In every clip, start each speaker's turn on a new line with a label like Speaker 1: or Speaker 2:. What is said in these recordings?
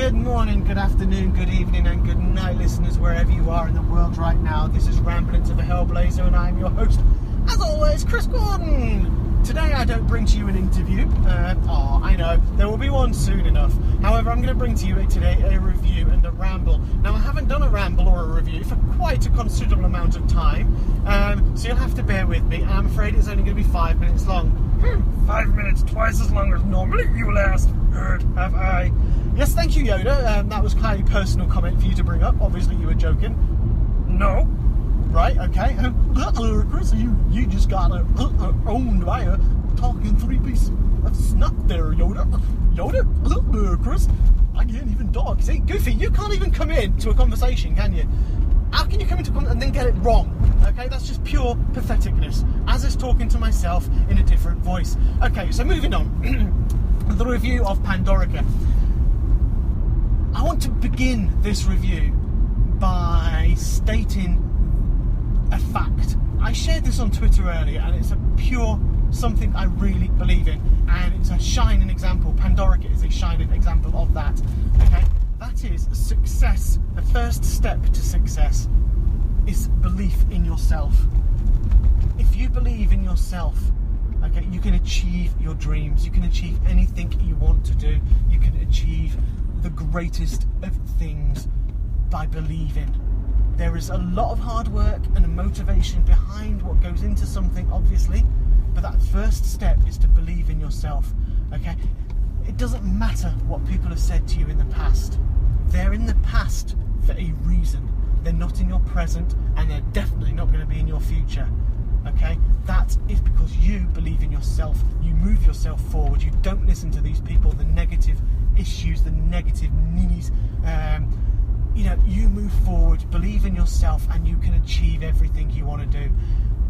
Speaker 1: Good morning, good afternoon, good evening, and good night, listeners, wherever you are in the world right now. This is Rambling to the Hellblazer, and I'm your host, as always, Chris Gordon. Today I don't bring to you an interview. I know, there will be one soon enough. However, I'm going to bring to you today a review and a ramble. Now, I haven't done a ramble or a review for quite a considerable amount of time, so you'll have to bear with me. I'm afraid it's only going to be 5 minutes long. 5 minutes, twice as long as normally, you last heard, have I? Yes, thank you, Yoda. That was quite a personal comment for you to bring up. Obviously, you were joking. No. Right, okay. Chris, you just got owned by a talking three-piece of snot there, Yoda. Yoda? Chris, I can't even talk. See, Goofy, you can't even come into a conversation, can you? How can you come into and then get it wrong? Okay, that's just pure patheticness. As is talking to myself in a different voice. Okay, so moving on. The review of Pandorica. I want to begin this review by stating a fact. I shared this on Twitter earlier, and it's a pure something I really believe in, and it's a shining example. Pandorica is a shining example of that. Okay, that is success. The first step to success is belief in yourself. If you believe in yourself, okay, you can achieve your dreams. You can achieve anything you want to do. You can achieve the greatest of things by believing. There is a lot of hard work and a motivation behind what goes into something, obviously, but that first step is to believe in yourself. Okay, it doesn't matter what people have said to you in the past. They're in the past for a reason. They're not in your present, and they're definitely not going to be in your future. Okay, that is because you believe in yourself. You move yourself forward. You don't listen to these people, the negative issues, the negative ninnies. You move forward, believe in yourself, and you can achieve everything you want to do.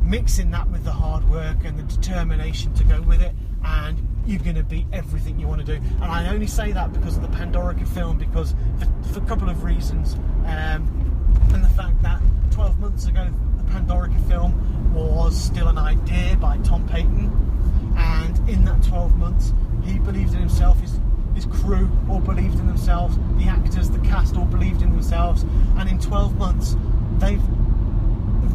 Speaker 1: Mixing that with the hard work and the determination to go with it, and you're going to be everything you want to do. And I only say that because of the Pandorica film, because for a couple of reasons, and the fact that 12 months ago the Pandorica film was still an idea by Tom Payton, and in that 12 months he believed in himself, his crew all believed in themselves, the actors, the cast all believed in themselves, and in 12 months they've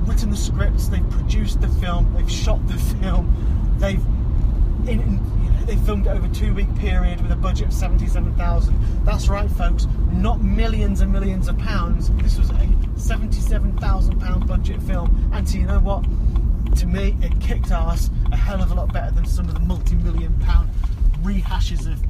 Speaker 1: written the scripts, they've produced the film, they've shot the film, they filmed it over a 2-week period with a budget of 77,000. That's right, folks, not millions and millions of pounds. This was a £77,000 budget film, and you know what? To me, it kicked ass a hell of a lot better than some of the multi-million pound rehashes of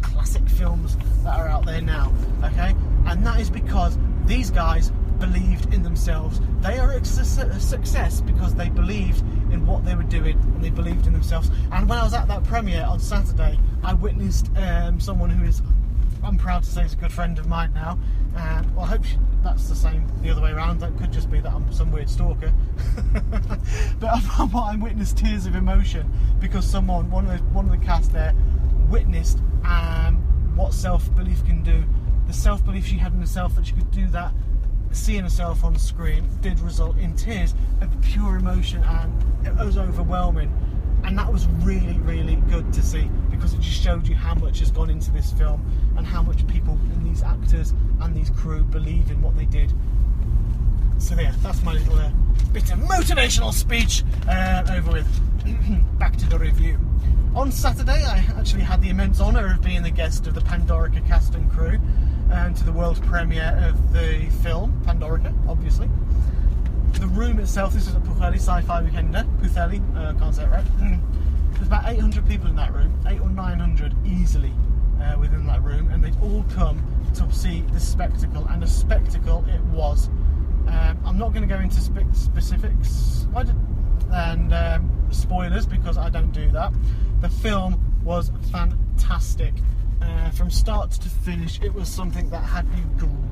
Speaker 1: classic films that are out there now. Okay, and that is because these guys believed in themselves. They are a success because they believed in what they were doing, and they believed in themselves. And when I was at that premiere on Saturday, I witnessed someone who is, I'm proud to say, is a good friend of mine now. Well, I hope that's the same the other way around. That could just be that I'm some weird stalker. But I witnessed tears of emotion because one of the cast there witnessed what self-belief can do. The self-belief she had in herself that she could do that, seeing herself on screen, did result in tears of pure emotion, and it was overwhelming. And that was really, really good to see, because it just showed you how much has gone into this film and how much people and these actors and these crew believe in what they did. So yeah, that's my little bit of motivational speech over with. Back to the review. On Saturday, I actually had the immense honour of being the guest of the Pandorica cast and crew to the world premiere of the film, Pandorica, obviously. The room itself, this is at Putheli, scifiweekender, Putheli, can't say it right. There's about 800 people in that room, 800 or 900 easily within that room, and they'd all come to see this spectacle, and a spectacle it was. I'm not going to go into specifics and spoilers, because I don't do that. The film was fantastic. From start to finish, it was something that had you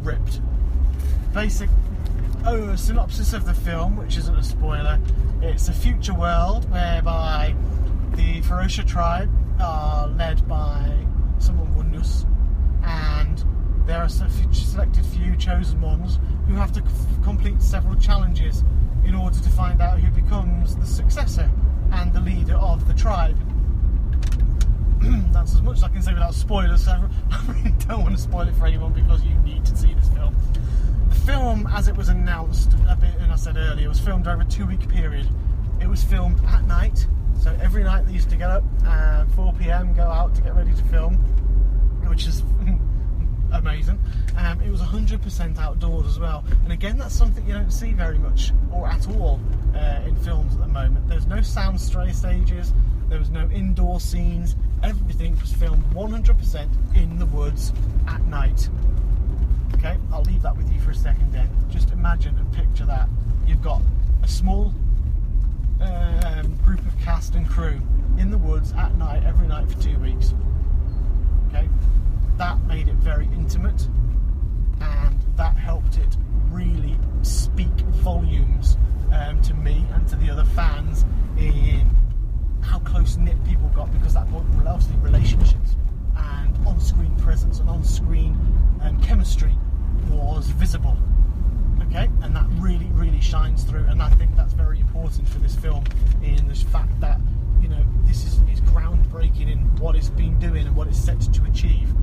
Speaker 1: gripped. A synopsis of the film, which isn't a spoiler. It's a future world whereby the Ferocia tribe are led by someone Wunyus, and there are selected few chosen ones who have to complete several challenges in order to find out who becomes the successor and the leader of the tribe. That's as much as I can say without spoilers, so I really don't want to spoil it for anyone because you need to see this film. The film, as it was announced a bit, and I said earlier, was filmed over a 2-week period. It was filmed at night, so every night they used to get up at 4 p.m, go out to get ready to film, which is amazing. It was 100% outdoors as well, and again, that's something you don't see very much or at all in films at the moment. There's no sound stages, there was no indoor scenes. Everything was filmed 100% in the woods at night. Okay, I'll leave that with you for a second then. Just imagine and picture that. You've got a small group of cast and crew in the woods at night, every night for 2 weeks. Okay, that made it very intimate, and that helped it really speak volumes to me and to the other fans in how close-knit people got, because that brought obviously relationships and on-screen presence and on-screen chemistry was visible. Okay, and that really, really shines through, and I think that's very important for this film, in the fact that, you know, this is groundbreaking in what it's been doing and what it's set to achieve.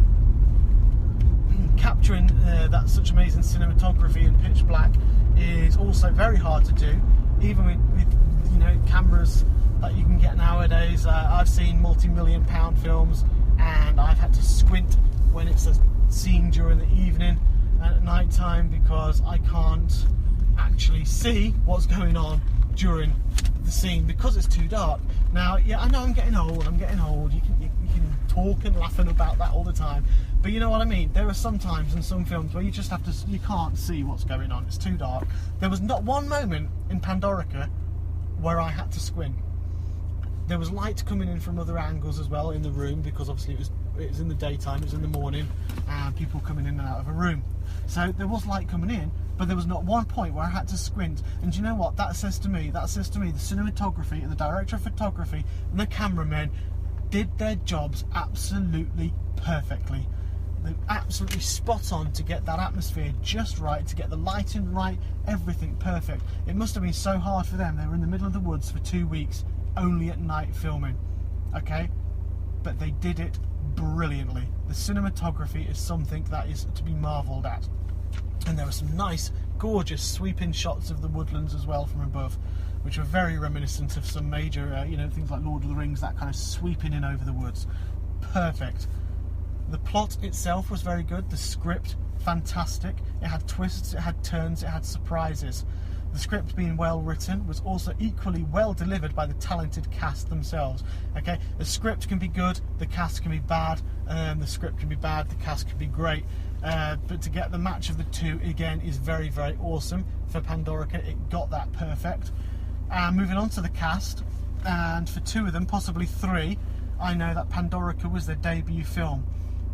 Speaker 1: Capturing that such amazing cinematography in pitch black is also very hard to do, even with you know, cameras that you can get nowadays. I've seen multi-million pound films, and I've had to squint when it's a scene during the evening and at night time, because I can't actually see what's going on during the scene because it's too dark. Now, yeah, I know I'm getting old. You can talk and laughing about that all the time, but you know what I mean. There are some times in some films where you just have to, you can't see what's going on. It's too dark. There was not one moment in Pandorica where I had to squint. There was light coming in from other angles as well in the room, because obviously it was in the daytime, it was in the morning, and people coming in and out of a room. So there was light coming in, but there was not one point where I had to squint. And do you know what that says to me? That says to me the cinematography and the director of photography and the cameramen did their jobs absolutely perfectly. They're absolutely spot on to get that atmosphere just right, to get the lighting right, everything perfect. It must have been so hard for them. They were in the middle of the woods for 2 weeks, only at night filming, okay? But they did it brilliantly. The cinematography is something that is to be marvelled at. And there were some nice, gorgeous sweeping shots of the woodlands as well from above, which were very reminiscent of some major, you know, things like Lord of the Rings, that kind of sweeping in over the woods. Perfect. The plot itself was very good. The script, fantastic. It had twists, it had turns, it had surprises. The script, being well written, was also equally well delivered by the talented cast themselves. Okay, the script can be good, the cast can be bad. The script can be bad, the cast can be great. But to get the match of the two again is very, very awesome. For Pandorica, it got that perfect. Moving on to the cast, and for two of them, possibly three, I know that Pandorica was their debut film.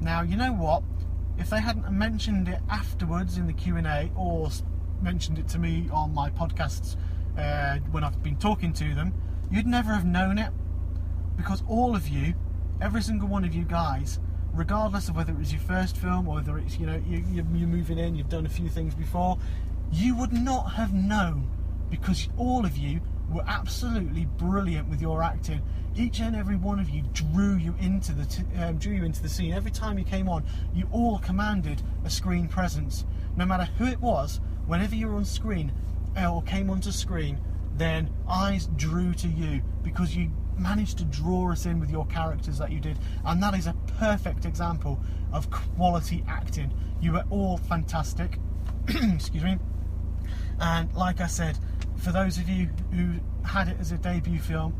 Speaker 1: Now, you know what? If they hadn't mentioned it afterwards in the Q&A, or mentioned it to me on my podcasts when I've been talking to them, you'd never have known it, because all of you, every single one of you guys, regardless of whether it was your first film or whether it's, you know, you're moving in, you've done a few things before, you would not have known, because all of you were absolutely brilliant with your acting. Each and every one of you drew you into the scene. Every time you came on, you all commanded a screen presence. No matter who it was, whenever you were on screen or came onto screen, then eyes drew to you, because you managed to draw us in with your characters that you did. And that is a perfect example of quality acting. You were all fantastic. Excuse me. And like I said, for those of you who had it as a debut film,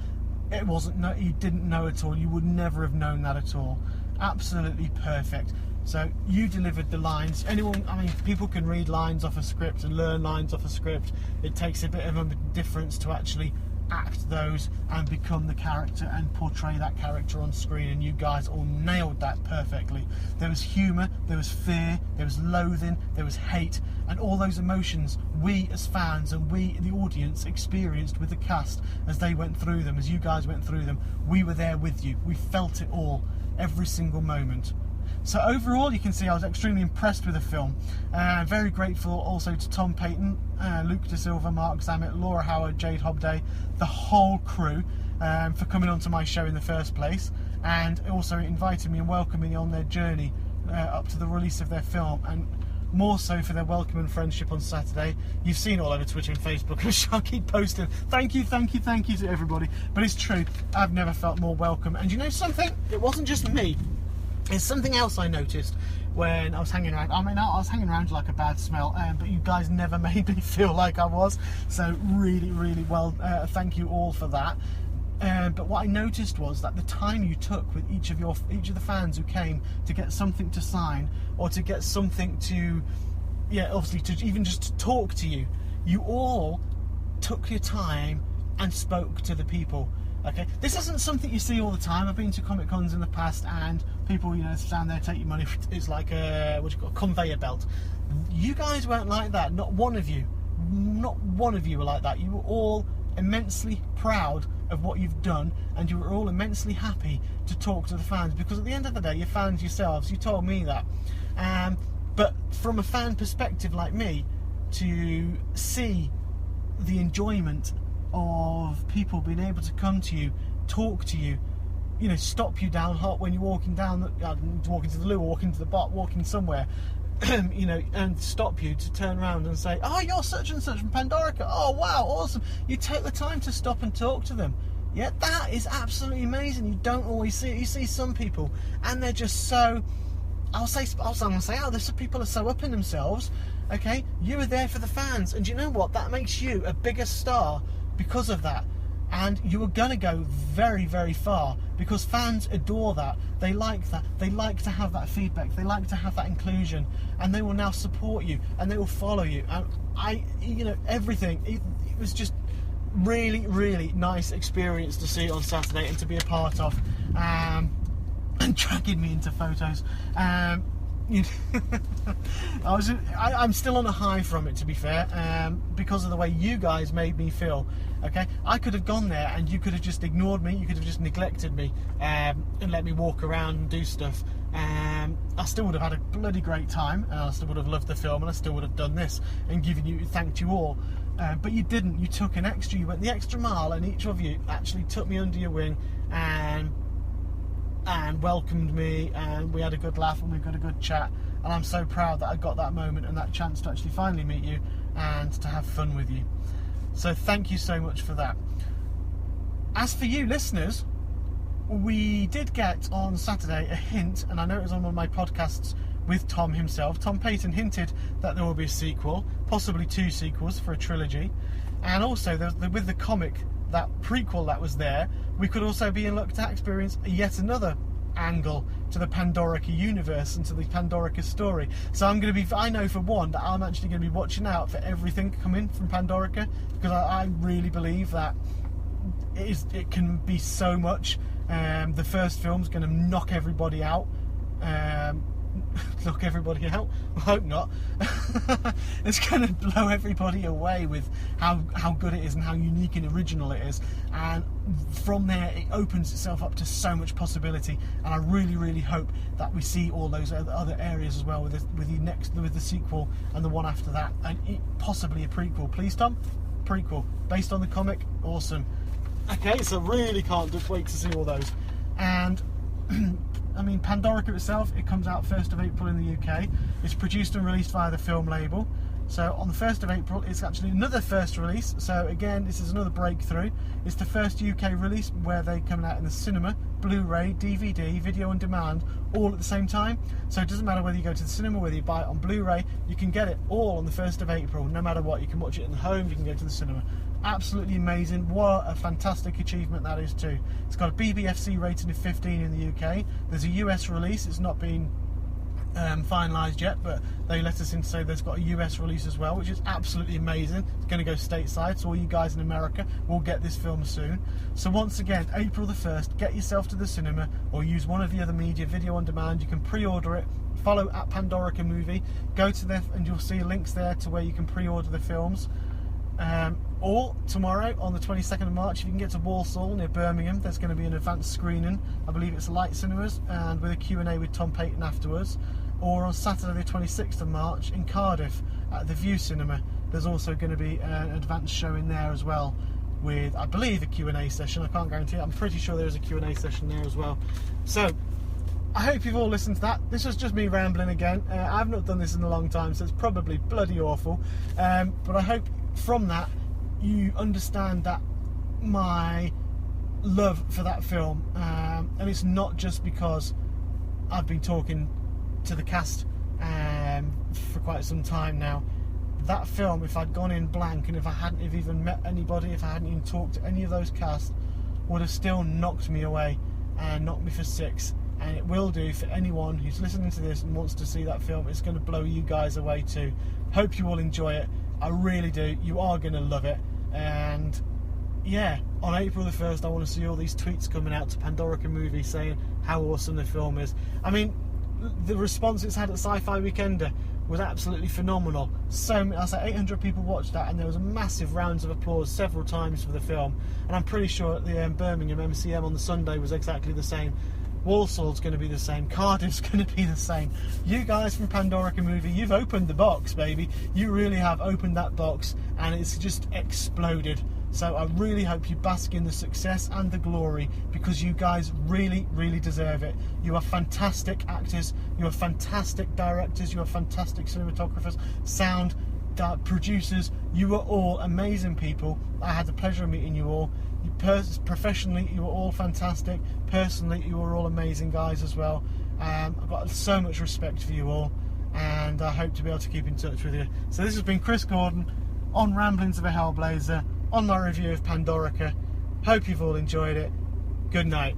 Speaker 1: it wasn't, no, you didn't know at all. You would never have known that at all. Absolutely perfect. So you delivered the lines. Anyone, I mean, people can read lines off a script and learn lines off a script. It takes a bit of a difference to actually act those and become the character and portray that character on screen, and you guys all nailed that perfectly. There was humour, there was fear, there was loathing, there was hate, and all those emotions we as fans and we, the audience, experienced with the cast as they went through them, as you guys went through them. We were there with you. We felt it all, every single moment. So overall, you can see I was extremely impressed with the film. Very grateful also to Tom Payton, Luke De Silva, Mark Zammit, Laura Howard, Jade Hobday, the whole crew, for coming onto my show in the first place, and also inviting me and welcoming me on their journey up to the release of their film, and more so for their welcome and friendship on Saturday. You've seen all over Twitter and Facebook, and I keep posting thank you to everybody, but it's true, I've never felt more welcome. And you know something, it wasn't just me, it's something else I noticed when I was hanging around. I mean, I was hanging around like a bad smell, but you guys never made me feel like I was, so really well, thank you all for that. But what I noticed was that the time you took with each of the fans who came to get something to sign, or to get something to, obviously to even just to talk to you, you all took your time and spoke to the people. Okay, this isn't something you see all the time. I've been to Comic Cons in the past, and people, stand there, take your money. It's like a conveyor belt. You guys weren't like that. Not one of you were like that. You were all immensely proud of what you've done, and you were all immensely happy to talk to the fans, because at the end of the day, you're fans yourselves. You told me that. But from a fan perspective like me, to see the enjoyment of people being able to come to you, talk to you, stop you down hot when you're walking down, walking to the loo, or walking to the bar, walking somewhere, and stop you to turn around and say, oh, you're such and such from Pandorica, oh wow, awesome. You take the time to stop and talk to them. Yeah, that is absolutely amazing. You don't always see it. You see some people, and they're just so, I'm gonna say, oh, there's some people are so up in themselves. Okay, you were there for the fans, and you know what? That makes you a bigger star because of that. And you are going to go very far, because fans adore that. They like that. They like to have that feedback. They like to have that inclusion, and they will now support you, and they will follow you. And everything. It was just really nice experience to see on Saturday and to be a part of, and dragging me into photos. I'm still on a high from it, to be fair, because of the way you guys made me feel. Okay, I could have gone there and you could have just ignored me, you could have just neglected me, and let me walk around and do stuff. I still would have had a bloody great time, and I still would have loved the film, and I still would have done this and thanked you all. But you didn't. You took you went the extra mile, and each of you actually took me under your wing and welcomed me, and we had a good laugh and we got a good chat, and I'm so proud that I got that moment and that chance to actually finally meet you and to have fun with you. So thank you so much for that. As for you listeners, we did get on Saturday a hint, and I know it was on one of my podcasts with Tom himself. Tom Payton hinted that there will be a sequel, possibly 2 sequels for a trilogy, and also with the comic, that prequel that was there, we could also be in luck to experience yet another angle to the Pandorica universe and to the Pandorica story. So I know for one that I'm actually going to be watching out for everything coming from Pandorica, because I really believe that it can be so much. The first film's going to knock everybody out. Knock everybody out? I hope not. It's going to blow everybody away with how good it is and how unique and original it is. And from there, it opens itself up to so much possibility. And I really hope that we see all those other areas as well with the sequel and the one after that, and possibly a prequel. Please, Tom, prequel based on the comic. Awesome. Okay, so really can't just wait to see all those. And I mean, Pandorica itself, it comes out 1st of April in the UK. It's produced and released via the film label. So on the 1st of April, it's actually another first release. So again, this is another breakthrough. It's the first UK release where they're coming out in the cinema, Blu-ray, DVD, video on demand, all at the same time. So it doesn't matter whether you go to the cinema, whether you buy it on Blu-ray, you can get it all on the 1st of April, no matter what. You can watch it at home, you can go to the cinema. Absolutely amazing. What a fantastic achievement that is too. It's got a BBFC rating of 15 in the UK. There's a US release. It's not been finalised yet, but they let us in to say there's got a US release as well, which is absolutely amazing. It's going to go stateside, so all you guys in America will get this film soon. So once again, April the 1st, get yourself to the cinema or use one of the other media, video on demand. You can pre-order it. Follow at Pandorica Movie. Go to there and you'll see links there to where you can pre-order the films. Or tomorrow on the 22nd of March, if you can get to Walsall near Birmingham, there's going to be an advanced screening. I believe it's Light Cinemas, and with a Q&A with Tom Payton afterwards. Or on Saturday the 26th of March in Cardiff at the View Cinema, there's also going to be an advanced showing there as well, with, I believe, a Q&A session. I can't guarantee it. I'm pretty sure there is a Q&A session there as well. So I hope you've all listened to that. This was just me rambling again. I've not done this in a long time, so it's probably bloody awful. But I hope from that you understand that my love for that film, and it's not just because I've been talking to the cast for quite some time now. That film, if I'd gone in blank and if I hadn't have even met anybody, if I hadn't even talked to any of those cast, would have still knocked me away and knocked me for six. And it will do for anyone who's listening to this and wants to see that film. It's going to blow you guys away too. Hope you all enjoy it. I really do. You are going to love it. And yeah, on April the 1st, I want to see all these tweets coming out to Pandorica Movie saying how awesome the film is. I mean, the response it's had at Sci-Fi Weekender was absolutely phenomenal. I say 800 people watched that, and there was a massive rounds of applause several times for the film. And I'm pretty sure at the Birmingham MCM on the Sunday was exactly the same. Walsall's going to be the same. Cardiff's going to be the same. You guys from Pandorica Movie, you've opened the box, baby. You really have opened that box, and it's just exploded. So I really hope you bask in the success and the glory, because you guys really, really deserve it. You are fantastic actors. You are fantastic directors. You are fantastic cinematographers, sound producers. You are all amazing people. I had the pleasure of meeting you all. Professionally, you are all fantastic. Personally, you are all amazing guys as well. I've got so much respect for you all, and I hope to be able to keep in touch with you. So this has been Chris Gordon on Ramblings of a Hellblazer, on my review of Pandorica. Hope you've all enjoyed it. Good night.